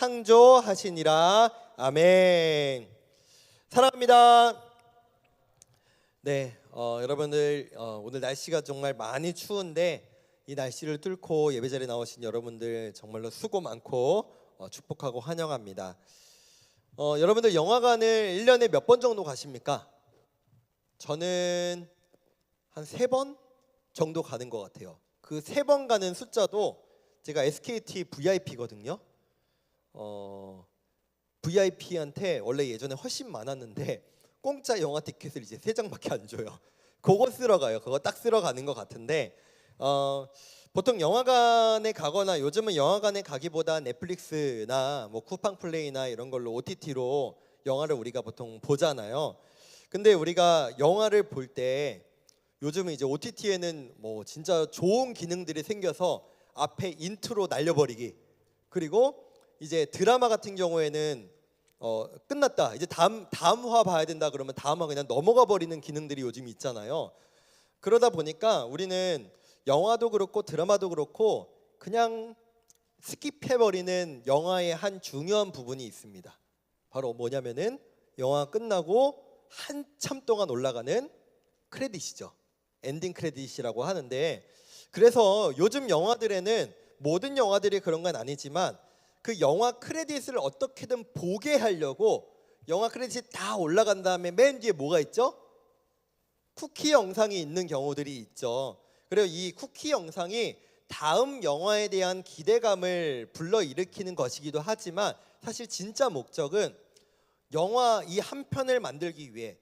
창조하시니라. 아멘. 사랑합니다. 네, 여러분들 오늘 날씨가 정말 많이 추운데 이 날씨를 뚫고 예배자리에 나오신 여러분들 정말로 수고 많고 축복하고 환영합니다. 여러분들 영화관을 1년에 몇 번 정도 가십니까? 저는 한 3번 정도 가는 것 같아요. 그 3번 가는 숫자도 제가 SKT VIP거든요. VIP한테 원래 예전에 훨씬 많았는데 공짜 영화 티켓을 이제 3장밖에 안 줘요. 그거 쓰러 가요. 그거 딱 쓰러 가는 것 같은데 보통 영화관에 가거나 요즘은 영화관에 가기보다 넷플릭스나 뭐 쿠팡 플레이나 이런 걸로 OTT로 영화를 우리가 보통 보잖아요. 근데 우리가 영화를 볼 때 요즘은 이제 OTT에는 뭐 진짜 좋은 기능들이 생겨서 앞에 인트로 날려버리기, 그리고 이제 드라마 같은 경우에는 끝났다, 이제 다음 화 봐야 된다 그러면 다음 화 그냥 넘어가 버리는 기능들이 요즘 있잖아요. 그러다 보니까 우리는 영화도 그렇고 드라마도 그렇고 그냥 스킵해버리는 영화의 한 중요한 부분이 있습니다. 바로 뭐냐면은 영화 끝나고 한참 동안 올라가는 크레딧이죠. 엔딩 크레딧이라고 하는데, 그래서 요즘 영화들에는, 모든 영화들이 그런 건 아니지만 그 영화 크레딧을 어떻게든 보게 하려고 영화 크레딧이 다 올라간 다음에 맨 뒤에 뭐가 있죠? 쿠키 영상이 있는 경우들이 있죠. 그리고 이 쿠키 영상이 다음 영화에 대한 기대감을 불러일으키는 것이기도 하지만 사실 진짜 목적은 영화 이 한 편을 만들기 위해,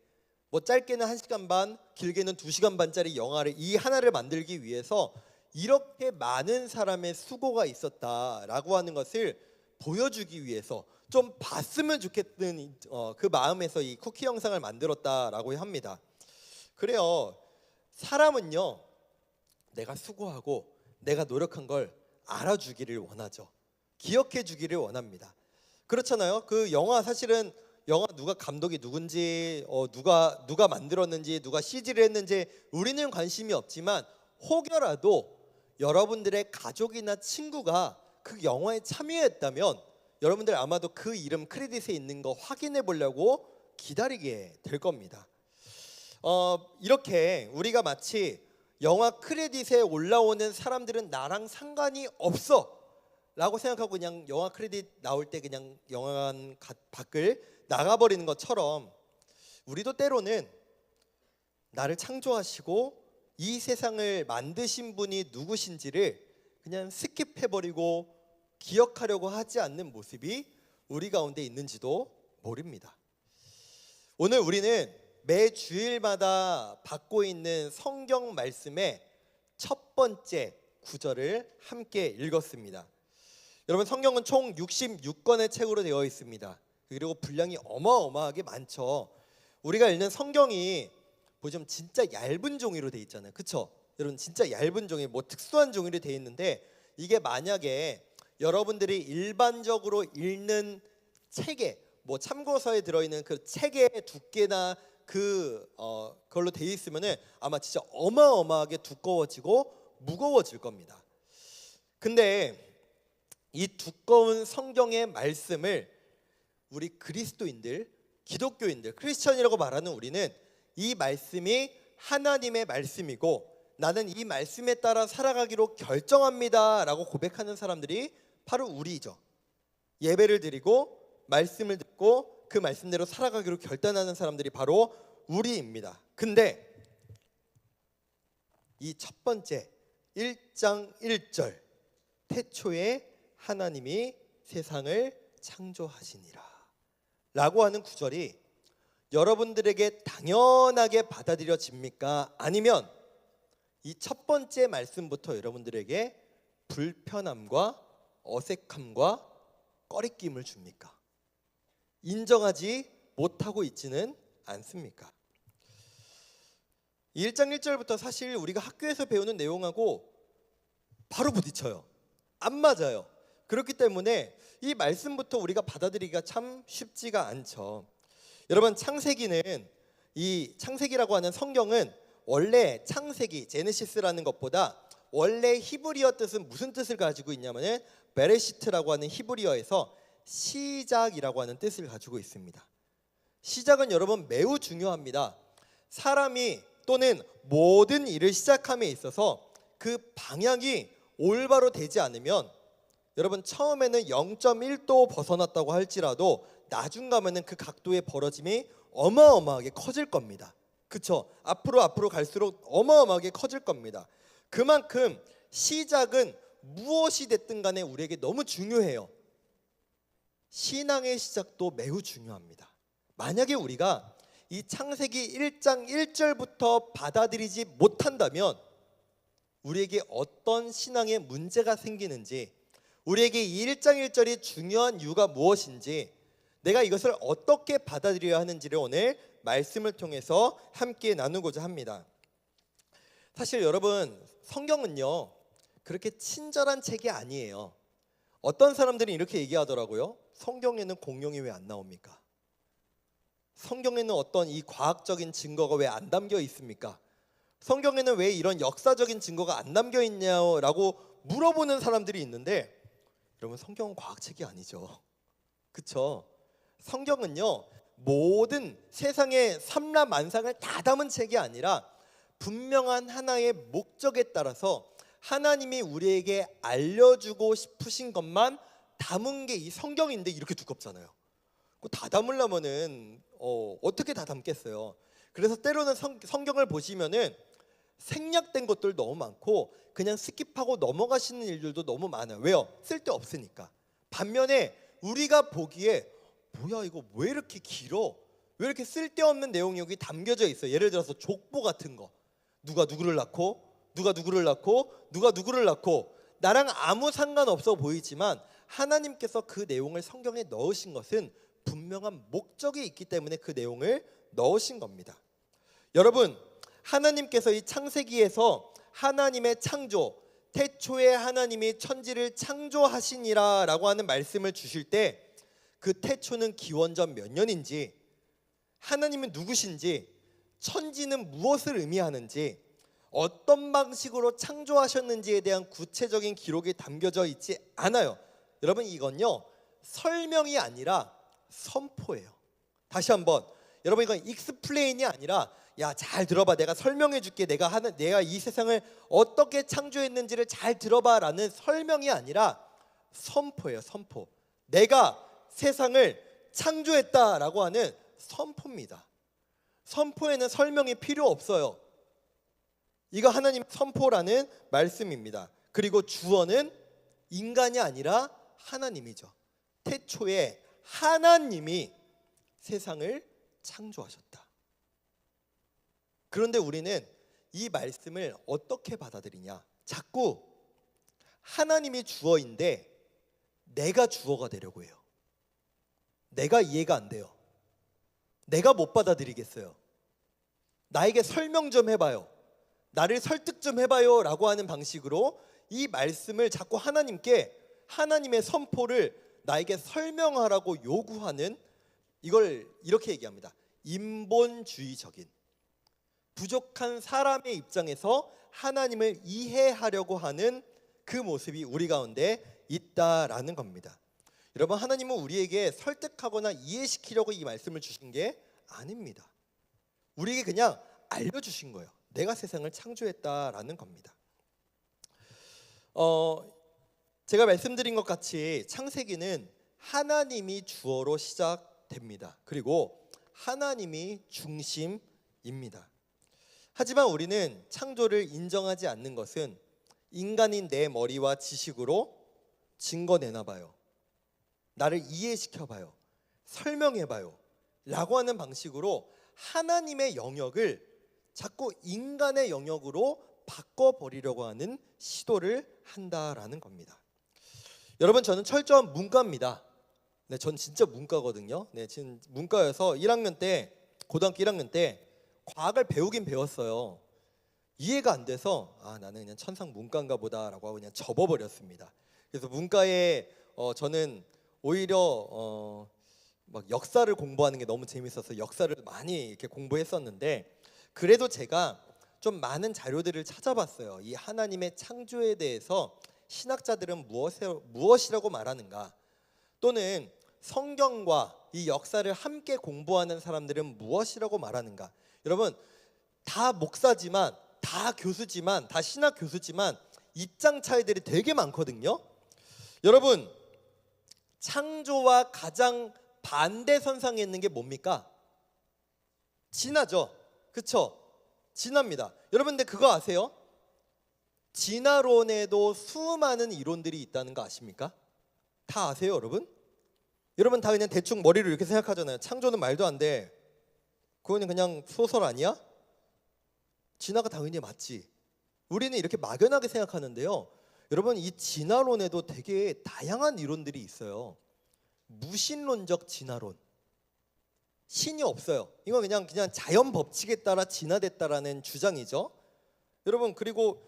뭐 짧게는 1시간 반, 길게는 2시간 반짜리 영화를 이 하나를 만들기 위해서 이렇게 많은 사람의 수고가 있었다라고 하는 것을 보여주기 위해서 좀 봤으면 좋겠는 그 마음에서 이 쿠키 영상을 만들었다라고 합니다. 그래요, 사람은요 내가 수고하고 내가 노력한 걸 알아주기를 원하죠. 기억해 주기를 원합니다. 그렇잖아요. 그 영화, 사실은 영화 누가 감독이 누군지, 누가 만들었는지, 누가 CG를 했는지 우리는 관심이 없지만 혹여라도 여러분들의 가족이나 친구가 그 영화에 참여했다면 여러분들 아마도 그 이름 크레딧에 있는 거 확인해 보려고 기다리게 될 겁니다. 이렇게 우리가 마치 영화 크레딧에 올라오는 사람들은 나랑 상관이 없어 라고 생각하고 그냥 영화 크레딧 나올 때 그냥 영화관 밖을 나가버리는 것처럼, 우리도 때로는 나를 창조하시고 이 세상을 만드신 분이 누구신지를 그냥 스킵해버리고 기억하려고 하지 않는 모습이 우리 가운데 있는지도 모릅니다. 오늘 우리는 매 주일마다 받고 있는 성경 말씀의 첫 번째 구절을 함께 읽었습니다. 여러분, 성경은 총 66권의 책으로 되어 있습니다. 그리고 분량이 어마어마하게 많죠. 우리가 읽는 성경이 보시면 진짜 얇은 종이로 되어 있잖아요. 그렇죠? 여러분, 진짜 얇은 종이, 뭐 특수한 종이로 되어 있는데, 이게 만약에 여러분들이 일반적으로 읽는 책에, 뭐 참고서에 들어있는 그 책의 두께나 그걸로 되어 있으면은 아마 진짜 어마어마하게 두꺼워지고 무거워질 겁니다. 근데 이 두꺼운 성경의 말씀을 우리 그리스도인들, 기독교인들, 크리스천이라고 말하는 우리는 이 말씀이 하나님의 말씀이고 나는 이 말씀에 따라 살아가기로 결정합니다 라고 고백하는 사람들이 바로 우리죠. 예배를 드리고 말씀을 듣고 그 말씀대로 살아가기로 결단하는 사람들이 바로 우리입니다. 근데 이 첫 번째 1장 1절, 태초에 하나님이 세상을 창조하시니라 라고 하는 구절이 여러분들에게 당연하게 받아들여집니까? 아니면 이 첫 번째 말씀부터 여러분들에게 불편함과 어색함과 꺼리낌을 줍니까? 인정하지 못하고 있지는 않습니까? 1장 1절부터 사실 우리가 학교에서 배우는 내용하고 바로 부딪혀요. 안 맞아요. 그렇기 때문에 이 말씀부터 우리가 받아들이기가 참 쉽지가 않죠. 여러분, 이 창세기라고 하는 성경은 원래 창세기, 제네시스라는 것보다 원래 히브리어 뜻은 무슨 뜻을 가지고 있냐면은 베레시트라고 하는 히브리어에서 시작이라고 하는 뜻을 가지고 있습니다. 시작은 여러분 매우 중요합니다. 사람이 또는 모든 일을 시작함에 있어서 그 방향이 올바로 되지 않으면 여러분 처음에는 0.1도 벗어났다고 할지라도 나중 가면은 그 각도의 벌어짐이 어마어마하게 커질 겁니다. 그쵸? 앞으로 갈수록 어마어마하게 커질 겁니다. 그만큼 시작은 무엇이 됐든 간에 우리에게 너무 중요해요. 신앙의 시작도 매우 중요합니다. 만약에 우리가 이 창세기 1장 1절부터 받아들이지 못한다면 우리에게 어떤 신앙의 문제가 생기는지, 우리에게 이 1장 1절이 중요한 이유가 무엇인지, 내가 이것을 어떻게 받아들여야 하는지를 오늘 말씀을 통해서 함께 나누고자 합니다. 사실 여러분, 성경은요 그렇게 친절한 책이 아니에요. 어떤 사람들이 이렇게 얘기하더라고요. 성경에는 공룡이 왜 안 나옵니까? 성경에는 어떤 이 과학적인 증거가 왜 안 담겨 있습니까? 성경에는 왜 이런 역사적인 증거가 안 담겨 있냐라고 물어보는 사람들이 있는데, 여러분 성경은 과학책이 아니죠. 그쵸? 성경은요 모든 세상의 삼라만상을 다 담은 책이 아니라 분명한 하나의 목적에 따라서 하나님이 우리에게 알려주고 싶으신 것만 담은 게 이 성경인데 이렇게 두껍잖아요. 다 담으려면은 어떻게 다 담겠어요? 그래서 때로는 성경을 보시면은 생략된 것들 너무 많고 그냥 스킵하고 넘어가시는 일들도 너무 많아요. 왜요? 쓸데없으니까. 반면에 우리가 보기에 뭐야 이거 왜 이렇게 길어? 왜 이렇게 쓸데없는 내용이 여기 담겨져 있어? 예를 들어서 족보 같은 거. 누가 누구를 낳고 누가 누구를 낳고 누가 누구를 낳고, 나랑 아무 상관없어 보이지만 하나님께서 그 내용을 성경에 넣으신 것은 분명한 목적이 있기 때문에 그 내용을 넣으신 겁니다. 여러분, 하나님께서 이 창세기에서 하나님의 창조, 태초에 하나님이 천지를 창조하시니라 라고 하는 말씀을 주실 때 그 태초는 기원전 몇 년인지, 하나님은 누구신지, 천지는 무엇을 의미하는지, 어떤 방식으로 창조하셨는지에 대한 구체적인 기록이 담겨져 있지 않아요. 여러분, 이건요 설명이 아니라 선포예요. 다시 한번, 여러분 이건 익스플레인이 아니라 야 잘 들어봐, 내가 설명해 줄게, 내가 이 세상을 어떻게 창조했는지를 잘 들어봐 라는 설명이 아니라 선포예요. 선포. 내가 세상을 창조했다라고 하는 선포입니다. 선포에는 설명이 필요 없어요. 이거 하나님 선포라는 말씀입니다. 그리고 주어는 인간이 아니라 하나님이죠. 태초에 하나님이 세상을 창조하셨다. 그런데 우리는 이 말씀을 어떻게 받아들이냐? 자꾸 하나님이 주어인데 내가 주어가 되려고 해요. 내가 이해가 안 돼요. 내가 못 받아들이겠어요. 나에게 설명 좀 해봐요. 나를 설득 좀 해봐요 라고 하는 방식으로 이 말씀을 자꾸 하나님께, 하나님의 선포를 나에게 설명하라고 요구하는, 이걸 이렇게 얘기합니다. 인본주의적인, 부족한 사람의 입장에서 하나님을 이해하려고 하는 그 모습이 우리 가운데 있다라는 겁니다. 여러분, 하나님은 우리에게 설득하거나 이해시키려고 이 말씀을 주신 게 아닙니다. 우리에게 그냥 알려주신 거예요. 내가 세상을 창조했다라는 겁니다. 제가 말씀드린 것 같이 창세기는 하나님이 주어로 시작됩니다. 그리고 하나님이 중심입니다. 하지만 우리는 창조를 인정하지 않는 것은 인간인 내 머리와 지식으로 증거내나 봐요. 나를 이해시켜 봐요. 설명해 봐요. 라고 하는 방식으로 하나님의 영역을 자꾸 인간의 영역으로 바꿔버리려고 하는 시도를 한다라는 겁니다. 여러분, 저는 철저한 문과입니다. 네, 전 진짜 문과거든요. 네, 지금 문과여서 1학년 때, 고등학교 1학년 때 과학을 배우긴 배웠어요. 이해가 안 돼서 나는 그냥 천상 문과인가 보다라고 하고 그냥 접어버렸습니다. 그래서 문과에 저는 오히려 막 역사를 공부하는 게 너무 재밌어서 역사를 많이 이렇게 공부했었는데, 그래도 제가 좀 많은 자료들을 찾아봤어요. 이 하나님의 창조에 대해서 신학자들은 무엇이라고 말하는가, 또는 성경과 이 역사를 함께 공부하는 사람들은 무엇이라고 말하는가? 여러분, 다 목사지만, 다 교수지만, 다 신학 교수지만 입장 차이들이 되게 많거든요. 여러분, 창조와 가장 반대 선상에 있는 게 뭡니까? 진화죠. 그쵸? 진화입니다. 여러분, 근데 그거 아세요? 진화론에도 수많은 이론들이 있다는 거 아십니까? 다 아세요, 여러분? 여러분 다 그냥 대충 머리로 이렇게 생각하잖아요. 창조는 말도 안 돼. 그거는 그냥 소설 아니야? 진화가 당연히 맞지. 우리는 이렇게 막연하게 생각하는데요. 여러분, 이 진화론에도 되게 다양한 이론들이 있어요. 무신론적 진화론. 신이 없어요. 이건 그냥 자연 법칙에 따라 진화됐다라는 주장이죠. 여러분, 그리고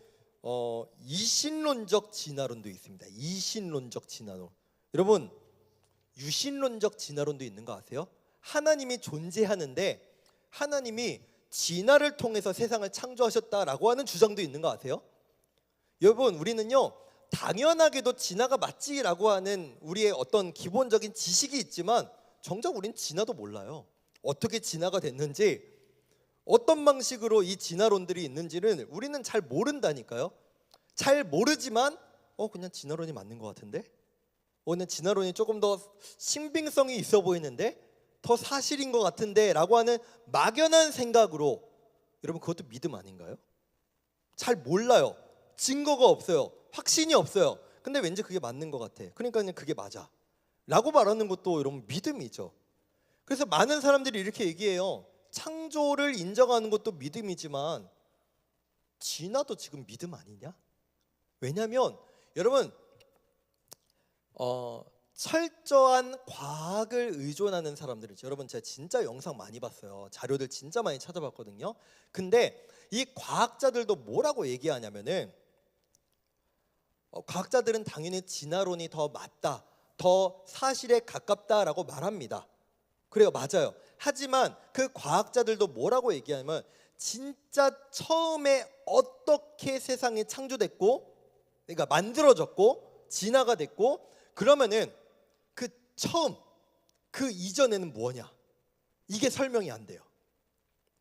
이신론적 진화론도 있습니다. 이신론적 진화론. 여러분, 유신론적 진화론도 있는 거 아세요? 하나님이 존재하는데 하나님이 진화를 통해서 세상을 창조하셨다라고 하는 주장도 있는 거 아세요? 여러분, 우리는요 당연하게도 진화가 맞지라고 하는 우리의 어떤 기본적인 지식이 있지만 정작 우린 진화도 몰라요. 어떻게 진화가 됐는지, 어떤 방식으로 이 진화론들이 있는지는 우리는 잘 모른다니까요. 잘 모르지만 그냥 진화론이 맞는 것 같은데, 그냥 진화론이 조금 더 신빙성이 있어 보이는데, 더 사실인 것 같은데 라고 하는 막연한 생각으로, 여러분 그것도 믿음 아닌가요? 잘 몰라요. 증거가 없어요. 확신이 없어요. 근데 왠지 그게 맞는 것 같아. 그러니까 그냥 그게 맞아 라고 말하는 것도 여러분 믿음이죠. 그래서 많은 사람들이 이렇게 얘기해요. 창조를 인정하는 것도 믿음이지만 진화도 지금 믿음 아니냐? 왜냐하면 여러분 철저한 과학을 의존하는 사람들이 있죠. 여러분, 제가 진짜 영상 많이 봤어요. 자료들 진짜 많이 찾아봤거든요. 근데 이 과학자들도 뭐라고 얘기하냐면은 과학자들은 당연히 진화론이 더 맞다, 더 사실에 가깝다라고 말합니다. 그래요, 맞아요. 하지만 그 과학자들도 뭐라고 얘기하냐면 진짜 처음에 어떻게 세상이 창조됐고, 그러니까 만들어졌고 진화가 됐고, 그러면은 그 처음, 그 이전에는 뭐냐? 이게 설명이 안 돼요.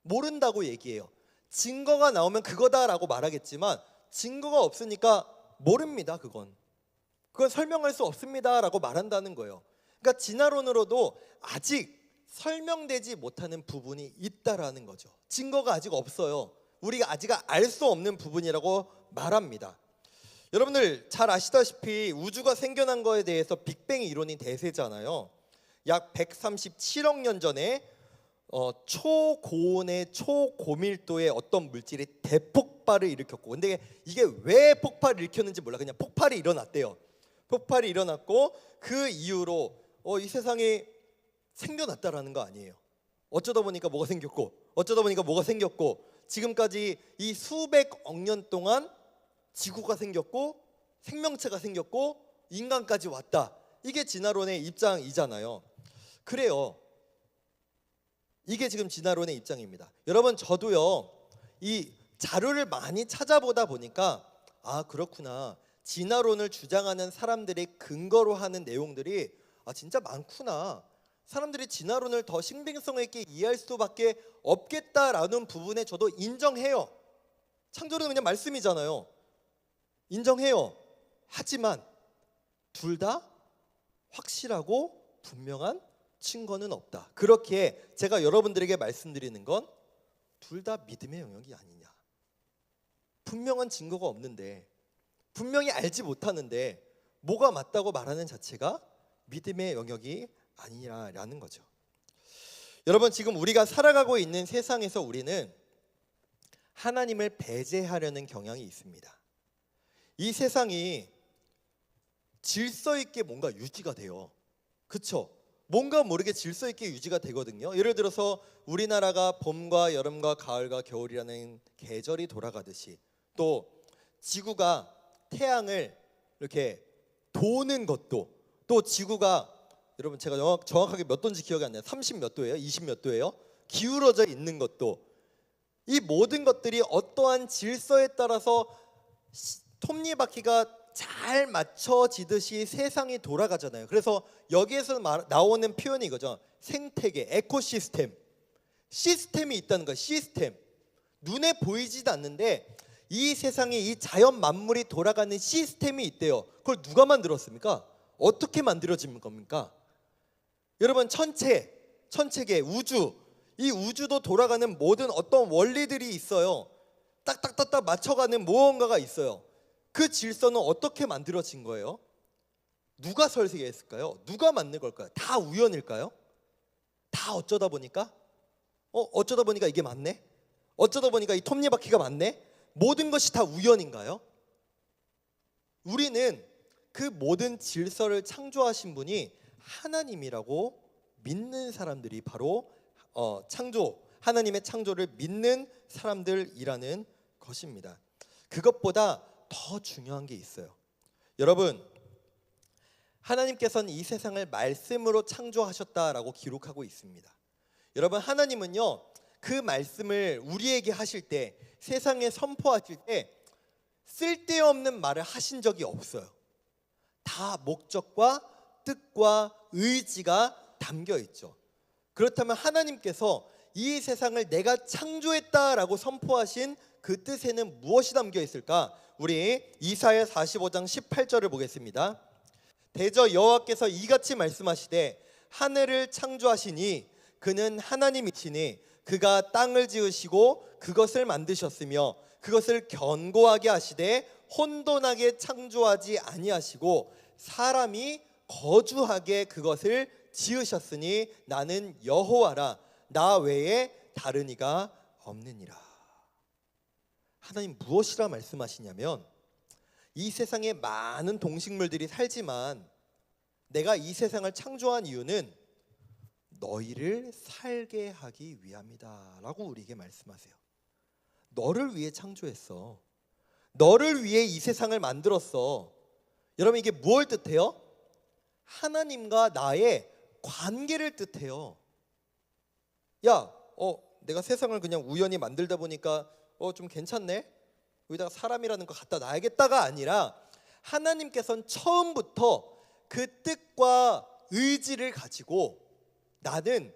모른다고 얘기해요. 증거가 나오면 그거다라고 말하겠지만 증거가 없으니까 모릅니다. 그건 설명할 수 없습니다라고 말한다는 거예요. 그러니까 진화론으로도 아직 설명되지 못하는 부분이 있다라는 거죠. 증거가 아직 없어요. 우리가 아직 알 수 없는 부분이라고 말합니다. 여러분들 잘 아시다시피 우주가 생겨난 거에 대해서 빅뱅 이론이 대세잖아요. 약 137억 년 전에 초고온의 초고밀도의 어떤 물질이 대폭발을 일으켰고, 근데 이게 왜 폭발을 일으켰는지 몰라. 그냥 폭발이 일어났대요. 폭발이 일어났고 그 이후로 이 세상이 생겨났다라는 거 아니에요. 어쩌다 보니까 뭐가 생겼고, 어쩌다 보니까 뭐가 생겼고, 지금까지 이 수백억 년 동안 지구가 생겼고 생명체가 생겼고 인간까지 왔다. 이게 진화론의 입장이잖아요. 그래요. 이게 지금 진화론의 입장입니다. 여러분, 저도요 이 자료를 많이 찾아보다 보니까 그렇구나, 진화론을 주장하는 사람들이 근거로 하는 내용들이 진짜 많구나, 사람들이 진화론을 더 신빙성 있게 이해할 수밖에 없겠다라는 부분에 저도 인정해요. 창조론은 그냥 말씀이잖아요. 인정해요. 하지만 둘 다 확실하고 분명한 증거는 없다. 그렇게 제가 여러분들에게 말씀드리는 건 둘 다 믿음의 영역이 아니냐. 분명한 증거가 없는데, 분명히 알지 못하는데 뭐가 맞다고 말하는 자체가 믿음의 영역이 아니라는 거죠. 여러분, 지금 우리가 살아가고 있는 세상에서 우리는 하나님을 배제하려는 경향이 있습니다. 이 세상이 질서 있게 뭔가 유지가 돼요. 그쵸? 뭔가 모르게 질서 있게 유지가 되거든요. 예를 들어서 우리나라가 봄과 여름과 가을과 겨울이라는 계절이 돌아가듯이, 또 지구가 태양을 이렇게 도는 것도, 또 지구가, 여러분 제가 정확하게 몇 도인지 기억이 안 나요. 30 몇 도예요? 20 몇 도예요? 기울어져 있는 것도, 이 모든 것들이 어떠한 질서에 따라서 톱니바퀴가 잘 맞춰지듯이 세상이 돌아가잖아요. 그래서 여기에서 나오는 표현이 이거죠. 생태계, 에코시스템. 시스템이 있다는 거예요. 시스템. 눈에 보이지도 않는데 이 세상에 이 자연 만물이 돌아가는 시스템이 있대요. 그걸 누가 만들었습니까? 어떻게 만들어진 겁니까? 여러분, 천체계, 우주, 이 우주도 돌아가는 모든 어떤 원리들이 있어요. 딱딱딱딱 맞춰가는 무언가가 있어요. 그 질서는 어떻게 만들어진 거예요? 누가 설계했을까요? 누가 만든 걸까요? 다 우연일까요? 다 어쩌다 보니까? 어쩌다 보니까 이게 맞네? 어쩌다 보니까 이 톱니바퀴가 맞네? 모든 것이 다 우연인가요? 우리는 그 모든 질서를 창조하신 분이 하나님이라고 믿는 사람들이 바로 하나님의 창조를 믿는 사람들이라는 것입니다. 그것보다 더 중요한 게 있어요. 여러분, 하나님께서는 이 세상을 말씀으로 창조하셨다라고 기록하고 있습니다. 여러분, 하나님은요, 그 말씀을 우리에게 하실 때, 세상에 선포하실 때 쓸데없는 말을 하신 적이 없어요. 다 목적과 뜻과 의지가 담겨 있죠. 그렇다면 하나님께서 이 세상을 내가 창조했다라고 선포하신 그 뜻에는 무엇이 담겨 있을까? 우리 이사야 45장 18절을 보겠습니다. 대저 여호와께서 이같이 말씀하시되 하늘을 창조하시니 그는 하나님이시니 그가 땅을 지으시고 그것을 만드셨으며 그것을 견고하게 하시되 혼돈하게 창조하지 아니하시고 사람이 거주하게 그것을 지으셨으니 나는 여호와라 나 외에 다른 이가 없느니라. 하나님 무엇이라 말씀하시냐면 이 세상에 많은 동식물들이 살지만 내가 이 세상을 창조한 이유는 너희를 살게 하기 위함이다 라고 우리에게 말씀하세요. 너를 위해 창조했어. 너를 위해 이 세상을 만들었어. 여러분, 이게 무엇을 뜻해요? 하나님과 나의 관계를 뜻해요. 야, 내가 세상을 그냥 우연히 만들다 보니까 좀 괜찮네? 여기다가 사람이라는 거 갖다 놔야겠다가 아니라 하나님께서는 처음부터 그 뜻과 의지를 가지고 나는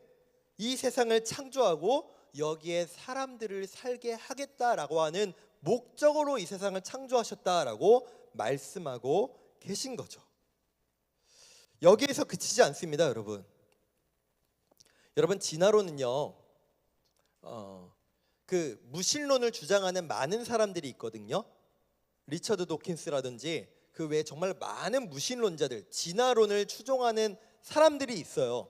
이 세상을 창조하고 여기에 사람들을 살게 하겠다라고 하는 목적으로 이 세상을 창조하셨다라고 말씀하고 계신 거죠. 여기에서 그치지 않습니다, 여러분. 여러분, 진화론은요, 그 무신론을 주장하는 많은 사람들이 있거든요. 리처드 도킨스라든지 그 외에 정말 많은 무신론자들, 진화론을 추종하는 사람들이 있어요.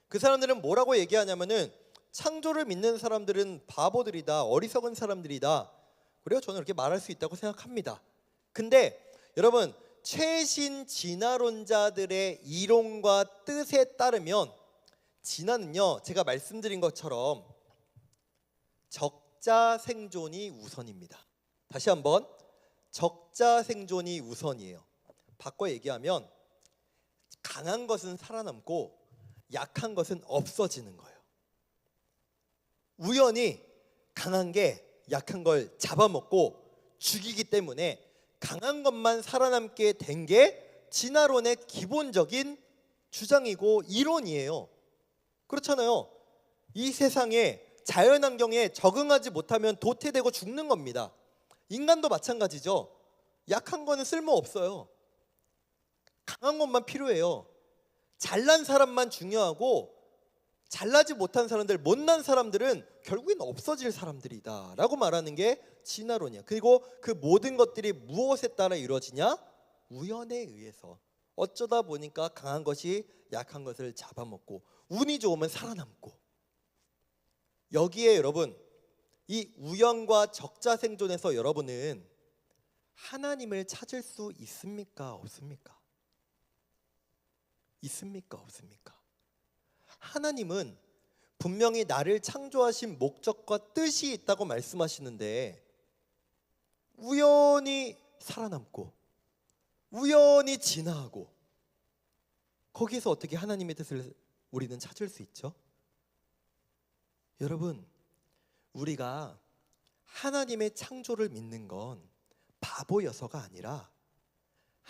그 사람들은 뭐라고 얘기하냐면은 창조를 믿는 사람들은 바보들이다, 어리석은 사람들이다. 그래요, 저는 이렇게 말할 수 있다고 생각합니다. 근데 여러분, 최신 진화론자들의 이론과 뜻에 따르면 진화는요, 제가 말씀드린 것처럼 적자 생존이 우선입니다. 다시 한번, 적자 생존이 우선이에요. 바꿔 얘기하면 강한 것은 살아남고 약한 것은 없어지는 거예요. 우연히 강한 게 약한 걸 잡아먹고 죽이기 때문에 강한 것만 살아남게 된 게 진화론의 기본적인 주장이고 이론이에요. 그렇잖아요. 이 세상에 자연환경에 적응하지 못하면 도태되고 죽는 겁니다. 인간도 마찬가지죠. 약한 거는 쓸모없어요. 강한 것만 필요해요. 잘난 사람만 중요하고 잘나지 못한 사람들, 못난 사람들은 결국엔 없어질 사람들이다 라고 말하는 게 진화론이야. 그리고 그 모든 것들이 무엇에 따라 이루어지냐? 우연에 의해서. 어쩌다 보니까 강한 것이 약한 것을 잡아먹고 운이 좋으면 살아남고. 여기에 여러분, 이 우연과 적자 생존에서 여러분은 하나님을 찾을 수 있습니까? 없습니까? 있습니까? 없습니까? 하나님은 분명히 나를 창조하신 목적과 뜻이 있다고 말씀하시는데 우연히 살아남고 우연히 진화하고 거기에서 어떻게 하나님의 뜻을 우리는 찾을 수 있죠? 여러분, 우리가 하나님의 창조를 믿는 건 바보여서가 아니라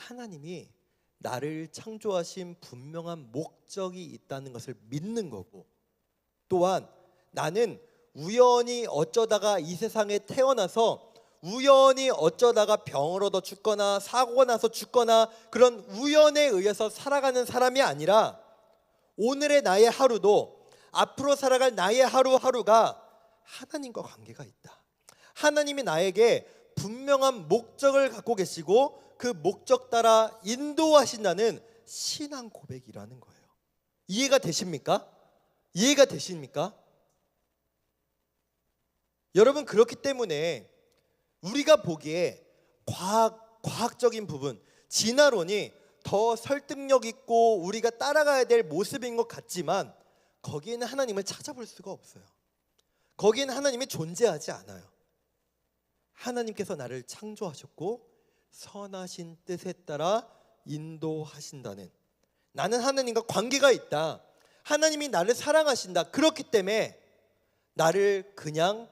하나님이 나를 창조하신 분명한 목적이 있다는 것을 믿는 거고, 또한 나는 우연히 어쩌다가 이 세상에 태어나서 우연히 어쩌다가 병을 얻어 죽거나 사고가 나서 죽거나 그런 우연에 의해서 살아가는 사람이 아니라, 오늘의 나의 하루도 앞으로 살아갈 나의 하루하루가 하나님과 관계가 있다. 하나님이 나에게 분명한 목적을 갖고 계시고 그 목적 따라 인도하신다는 신앙 고백이라는 거예요. 이해가 되십니까? 이해가 되십니까? 여러분, 그렇기 때문에 우리가 보기에 과학적인 부분, 진화론이 더 설득력 있고 우리가 따라가야 될 모습인 것 같지만 거기에는 하나님을 찾아볼 수가 없어요. 거기에는 하나님이 존재하지 않아요. 하나님께서 나를 창조하셨고 선하신 뜻에 따라 인도하신다는, 나는 하나님과 관계가 있다, 하나님이 나를 사랑하신다, 그렇기 때문에 나를 그냥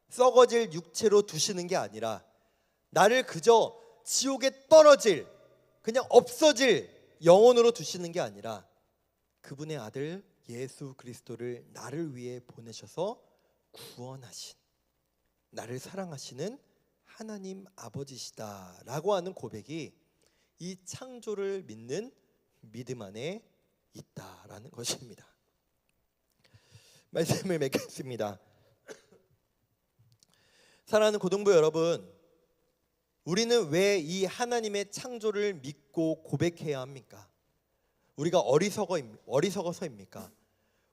썩어질 육체로 두시는 게 아니라 나를 그저 지옥에 떨어질, 그냥 없어질 영혼으로 두시는 게 아니라 그분의 아들 예수 그리스도를 나를 위해 보내셔서 구원하신, 나를 사랑하시는 하나님 아버지시다라고 하는 고백이 이 창조를 믿는 믿음 안에 있다라는 것입니다. 말씀을 맺겠습니다. 사랑하는 고등부 여러분, 우리는 왜 이 하나님의 창조를 믿고 고백해야 합니까? 우리가 어리석어서입니까?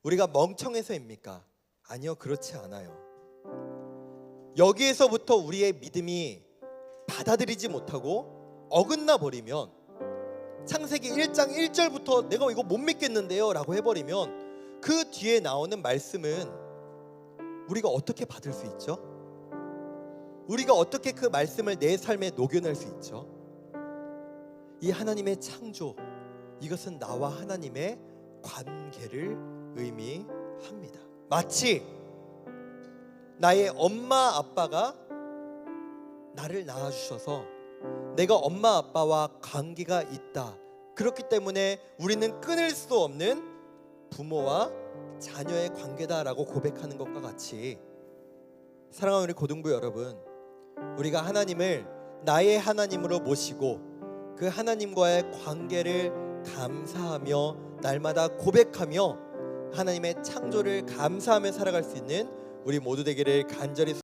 우리가 멍청해서입니까? 아니요, 그렇지 않아요. 여기에서부터 우리의 믿음이 받아들이지 못하고 어긋나 버리면, 창세기 1장 1절부터 내가 이거 못 믿겠는데요 라고 해버리면 그 뒤에 나오는 말씀은 우리가 어떻게 받을 수 있죠? 우리가 어떻게 그 말씀을 내 삶에 녹여낼 수 있죠? 이 하나님의 창조, 이것은 나와 하나님의 관계를 의미합니다. 마치 나의 엄마 아빠가 나를 낳아주셔서 내가 엄마 아빠와 관계가 있다, 그렇기 때문에 우리는 끊을 수 없는 부모와 자녀의 관계다라고 고백하는 것과 같이, 사랑하는 우리 고등부 여러분, 우리가 하나님을 나의 하나님으로 모시고 그 하나님과의 관계를 감사하며 날마다 고백하며 하나님의 창조를 감사하며 살아갈 수 있는 우리 모두 되기를 간절히